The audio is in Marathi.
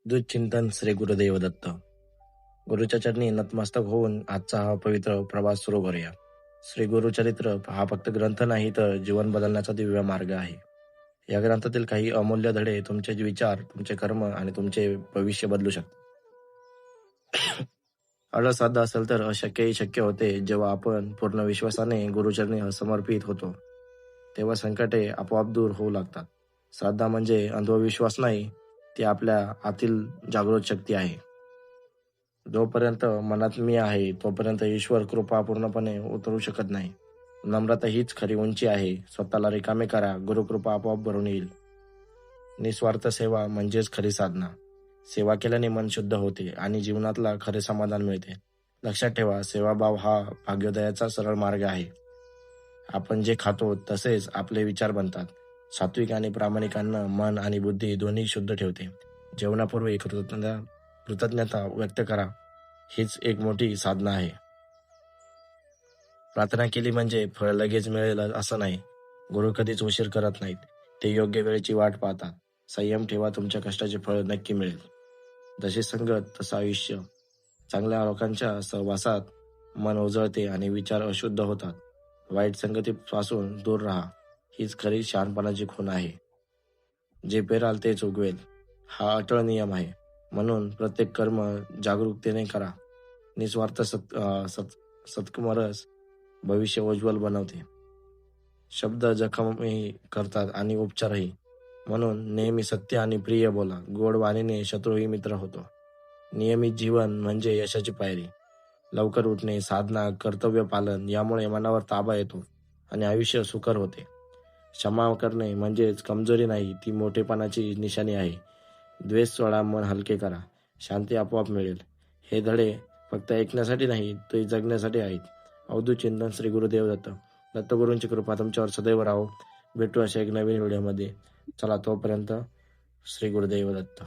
दूध चिंतन श्री गुरुदेव दत्त. गुरुच्या चरणी नतमस्तक होऊन आजचा हा पवित्र प्रवास सुरू करूया. श्री गुरुचरित्र हा फक्त ग्रंथ नाही तर जीवन बदलण्याचा दिव्य मार्ग आहे. या ग्रंथातील काही अमूल्य धडे तुमचे विचार, तुमचे कर्म आणि तुमचे भविष्य बदलू शकतात. अर्थ साधा असेल तर अशक्यही शक्य होते. जेव्हा आपण पूर्ण विश्वासाने गुरुचरणी समर्पित होतो तेव्हा संकटे आपोआप दूर होऊ लागतात. श्रद्धा म्हणजे अंधविश्वास नाही, ती आपल्या आतील जागृत शक्ती आहे. जोपर्यंत मनात मी आहे तोपर्यंत ईश्वर कृपा पूर्णपणे उतरू शकत नाही. नम्रता हीच खरी उंची आहे. स्वतःला रिकामे करा, गुरुकृपा आपोआप भरून येईल. निस्वार्थ सेवा म्हणजेच खरी साधना. सेवा केल्याने मन शुद्ध होते आणि जीवनातला खरे समाधान मिळते. लक्षात ठेवा, सेवाभाव हा भाग्योदयाचा सरळ मार्ग आहे. आपण जे खातो तसेच आपले विचार बनतात. सात्विक आणि प्रामाणिक अन्न मन आणि बुद्धी दोन्ही शुद्ध ठेवते. जेवणापूर्वी कृतज्ञता व्यक्त करा, हीच एक मोठी साधना आहे. प्रार्थना केली म्हणजे फळ लगेच मिळेल असं नाही. गुरु कधीच उशीर करत नाहीत. ते योग्य वेळेची वाट पाहतात. संयम ठेवा, तुमच्या कष्टाचे फळ नक्की मिळेल. जसे संगत तसं आयुष्य. चांगल्या लोकांच्या सहवासात मन उजळते आणि विचार अशुद्ध होतात. वाईट संगतीपासून दूर राहा, हीच खरी शहाणपणाची खूण आहे. जे पेराल तेच उगवेल, हा अटळ नियम आहे. म्हणून प्रत्येक कर्म जागरूकतेने करा. निस्वार्थ सत्कर्मच भविष्य उज्ज्वल बनवते. शब्द जखमही करतात आणि उपचारही. म्हणून नेहमी सत्य आणि प्रिय बोला. गोड वाणीने शत्रूही मित्र होतो. नियमित जीवन म्हणजे यशाची पायरी. लवकर उठणे, साधना, कर्तव्य पालन यामुळे मनावर ताबा येतो आणि आयुष्य सुकर होते. क्षमा करणे म्हणजेच कमजोरी नाही, ती मोठेपणाची निशाणी आहे. द्वेष सोडा, मन हलके करा, शांती आपोआप मिळेल. हे धडे फक्त ऐकण्यासाठी नाही, ते जगण्यासाठी आहेत. अवधूत चिंतन श्री गुरुदेव दत्त. दत्तगुरूंची कृपा तुमच्यावर सदैव राहो. भेटू अशा एक नवीन व्हिडिओमध्ये. चला तोपर्यंत श्री गुरुदेव दत्त.